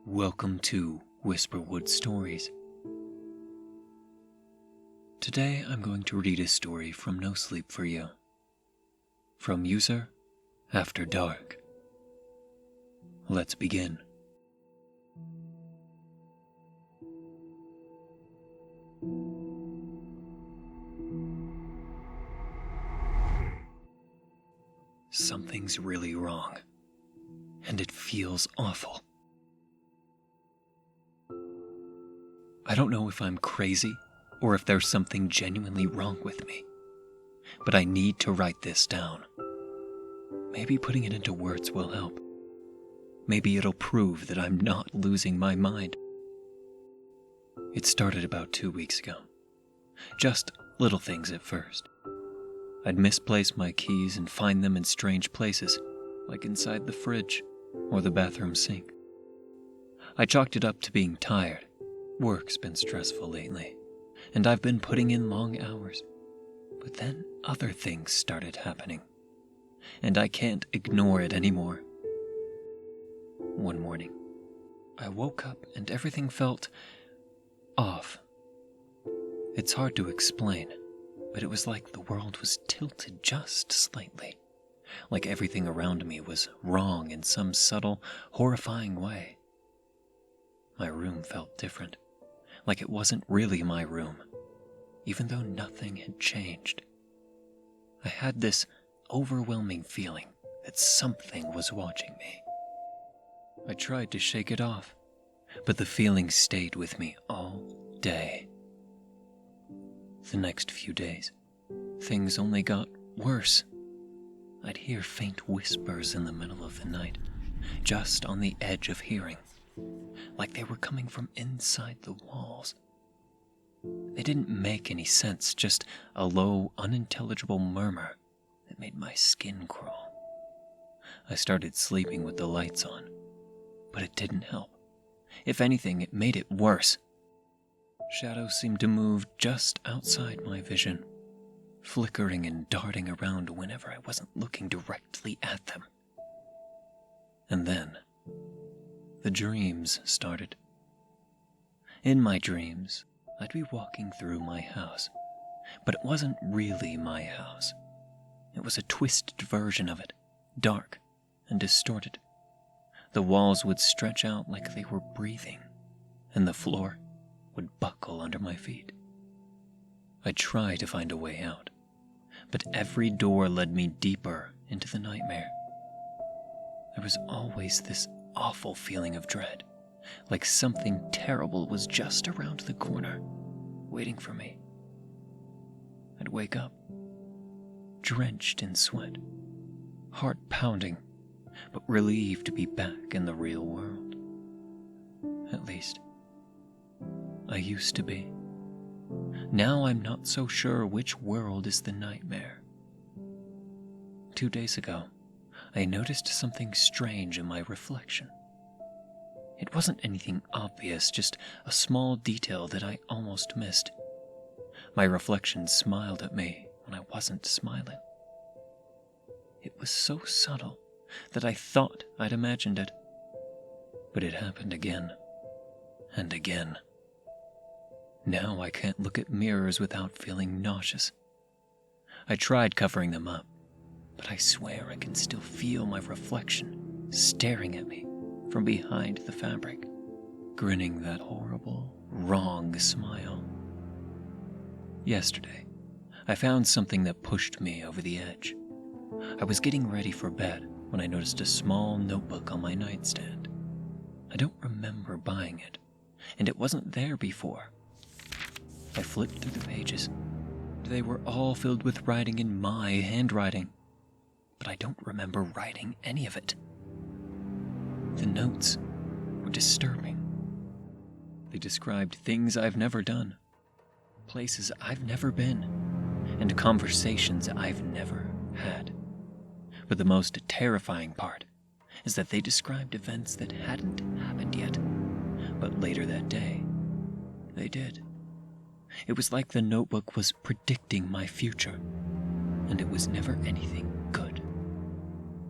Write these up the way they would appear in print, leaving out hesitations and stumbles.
Welcome to Whisperwood Stories. Today I'm going to read a story from Nosleep for you. From user After Dark. Let's begin. Something's really wrong, and it feels awful. I don't know if I'm crazy or if there's something genuinely wrong with me, but I need to write this down. Maybe putting it into words will help. Maybe it'll prove that I'm not losing my mind. It started about 2 weeks ago. Just little things at first. I'd misplace my keys and find them in strange places, like inside the fridge or the bathroom sink. I chalked it up to being tired. Work's been stressful lately, and I've been putting in long hours. But then other things started happening, and I can't ignore it anymore. One morning, I woke up and everything felt off. It's hard to explain, but it was like the world was tilted just slightly, like everything around me was wrong in some subtle, horrifying way. My room felt different, like it wasn't really my room, even though nothing had changed. I had this overwhelming feeling that something was watching me. I tried to shake it off, but the feeling stayed with me all day. The next few days, things only got worse. I'd hear faint whispers in the middle of the night, just on the edge of hearing, like they were coming from inside the walls. They didn't make any sense, just a low, unintelligible murmur that made my skin crawl. I started sleeping with the lights on, but it didn't help. If anything, it made it worse. Shadows seemed to move just outside my vision, flickering and darting around whenever I wasn't looking directly at them. And then, the dreams started. In my dreams, I'd be walking through my house, but it wasn't really my house. It was a twisted version of it, dark and distorted. The walls would stretch out like they were breathing, and the floor would buckle under my feet. I tried to find a way out, but every door led me deeper into the nightmare. There was always this awful feeling of dread, like something terrible was just around the corner, waiting for me. I'd wake up, drenched in sweat, heart pounding, but relieved to be back in the real world. At least, I used to be. Now I'm not so sure which world is the nightmare. 2 days ago, I noticed something strange in my reflection. It wasn't anything obvious, just a small detail that I almost missed. My reflection smiled at me when I wasn't smiling. It was so subtle that I thought I'd imagined it. But it happened again and again. Now I can't look at mirrors without feeling nauseous. I tried covering them up, but I swear I can still feel my reflection staring at me from behind the fabric, grinning that horrible, wrong smile. Yesterday, I found something that pushed me over the edge. I was getting ready for bed when I noticed a small notebook on my nightstand. I don't remember buying it, and it wasn't there before. I flipped through the pages. They were all filled with writing in my handwriting, but I don't remember writing any of it. The notes were disturbing. They described things I've never done, places I've never been, and conversations I've never had. But the most terrifying part is that they described events that hadn't happened yet, but later that day, they did. It was like the notebook was predicting my future, and it was never anything good.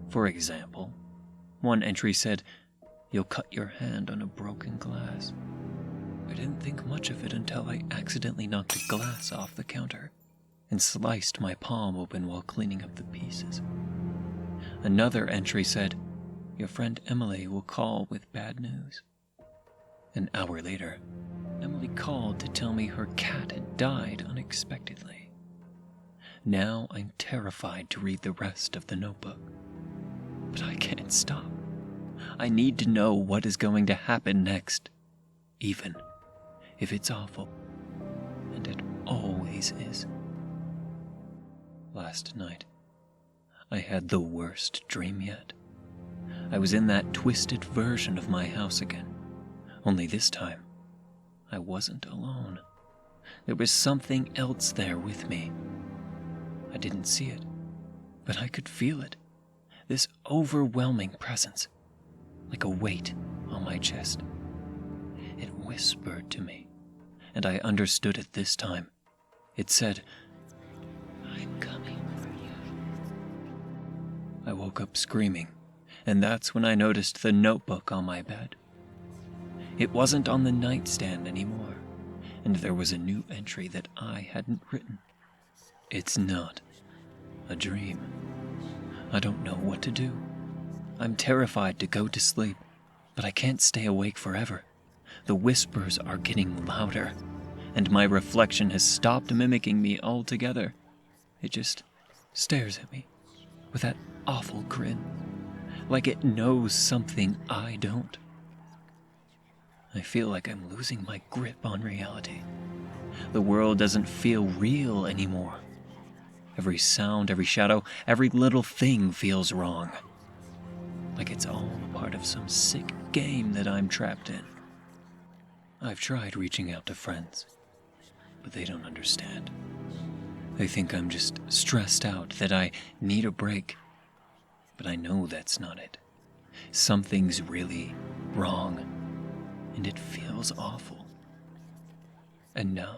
For example, one entry said, you'll cut your hand on a broken glass. I didn't think much of it until I accidentally knocked a glass off the counter and sliced my palm open while cleaning up the pieces. Another entry said, your friend Emily will call with bad news. An hour later, Emily called to tell me her cat had died unexpectedly. Now I'm terrified to read the rest of the notebook. But I can't stop. I need to know what is going to happen next, even if it's awful, and it always is. Last night, I had the worst dream yet. I was in that twisted version of my house again, only this time, I wasn't alone. There was something else there with me. I didn't see it, but I could feel it. This overwhelming presence, like a weight on my chest. It whispered to me, and I understood it this time. It said, I'm coming for you. I woke up screaming, and that's when I noticed the notebook on my bed. It wasn't on the nightstand anymore, and there was a new entry that I hadn't written. It's not a dream. I don't know what to do. I'm terrified to go to sleep, but I can't stay awake forever. The whispers are getting louder, and my reflection has stopped mimicking me altogether. It just stares at me with that awful grin, like it knows something I don't. I feel like I'm losing my grip on reality. The world doesn't feel real anymore. Every sound, every shadow, every little thing feels wrong. Like it's all part of some sick game that I'm trapped in. I've tried reaching out to friends, but they don't understand. They think I'm just stressed out, that I need a break. But I know that's not it. Something's really wrong, and it feels awful. And now,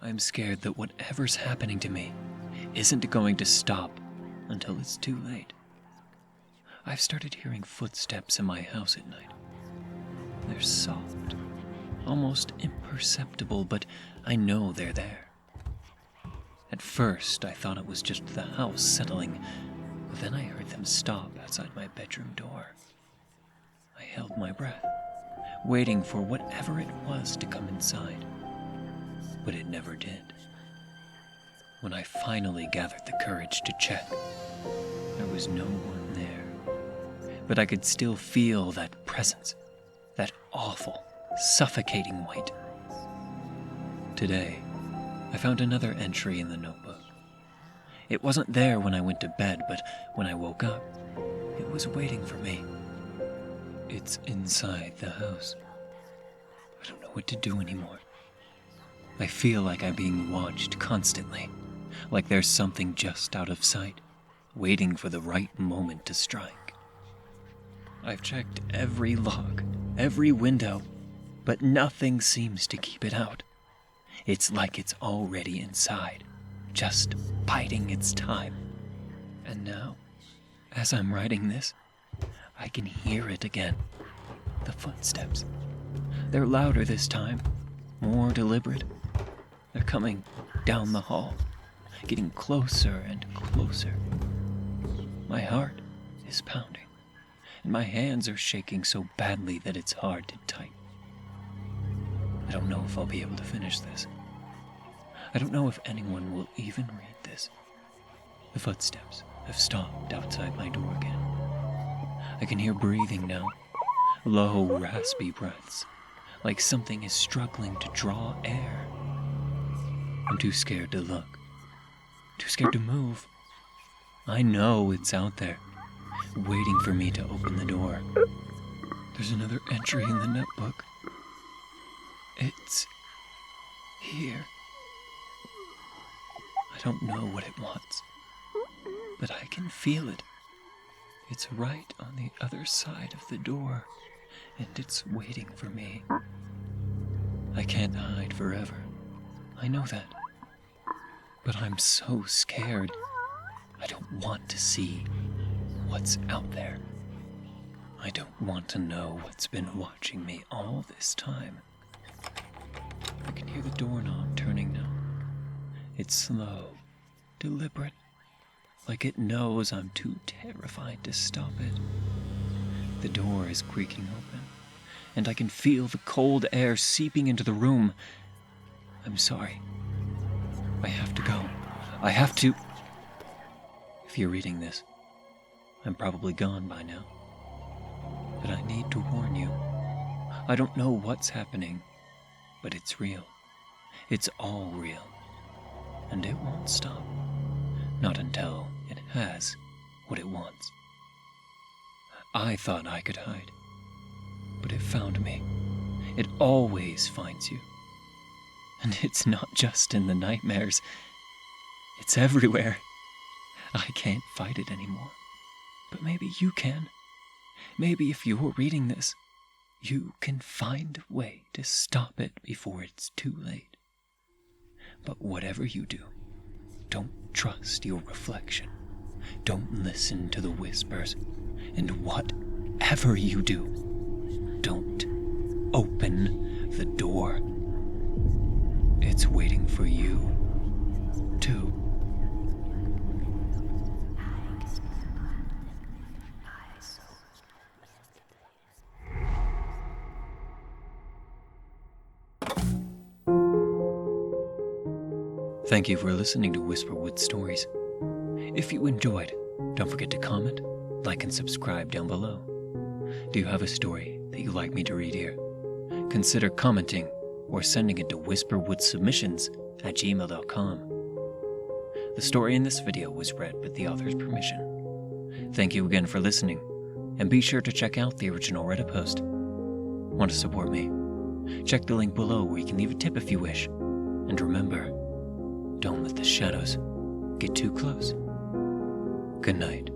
I'm scared that whatever's happening to me isn't going to stop until it's too late. I've started hearing footsteps in my house at night. They're soft, almost imperceptible, but I know they're there. At first, I thought it was just the house settling, but then I heard them stop outside my bedroom door. I held my breath, waiting for whatever it was to come inside, but it never did. When I finally gathered the courage to check, there was no one there, but I could still feel that presence, that awful, suffocating weight. Today, I found another entry in the notebook. It wasn't there when I went to bed, but when I woke up, it was waiting for me. It's inside the house. I don't know what to do anymore. I feel like I'm being watched constantly, like there's something just out of sight, waiting for the right moment to strike. I've checked every lock, every window, but nothing seems to keep it out. It's like it's already inside, just biding its time. And now, as I'm writing this, I can hear it again. The footsteps. They're louder this time, more deliberate. They're coming down the hall, getting closer and closer. My heart is pounding, and my hands are shaking so badly that it's hard to type. I don't know if I'll be able to finish this. I don't know if anyone will even read this. The footsteps have stopped outside my door again. I can hear breathing now, low, raspy breaths, like something is struggling to draw air. I'm too scared to look, too scared to move. I know it's out there, waiting for me to open the door. There's another entry in the notebook. It's here. I don't know what it wants, but I can feel it. It's right on the other side of the door, and it's waiting for me. I can't hide forever. I know that. But I'm so scared. I don't want to see what's out there. I don't want to know what's been watching me all this time. I can hear the doorknob turning now. It's slow, deliberate, like it knows I'm too terrified to stop it. The door is creaking open, and I can feel the cold air seeping into the room. I'm sorry. I have to go. I have to... If you're reading this, I'm probably gone by now. But I need to warn you. I don't know what's happening, but it's real. It's all real. And it won't stop. Not until it has what it wants. I thought I could hide, but it found me. It always finds you. And it's not just in the nightmares. It's everywhere. I can't fight it anymore. But maybe you can. Maybe if you're reading this, you can find a way to stop it before it's too late. But whatever you do, don't trust your reflection. Don't listen to the whispers. And whatever you do, don't open the door. It's waiting for you, too. Thank you for listening to Whisperwood Stories. If you enjoyed, don't forget to comment, like, and subscribe down below. Do you have a story that you'd like me to read here? Consider commenting or sending it to whisperwoodsubmissions@gmail.com. The story in this video was read with the author's permission. Thank you again for listening, and be sure to check out the original Reddit post. Want to support me? Check the link below where you can leave a tip if you wish. And remember, don't let the shadows get too close. Good night.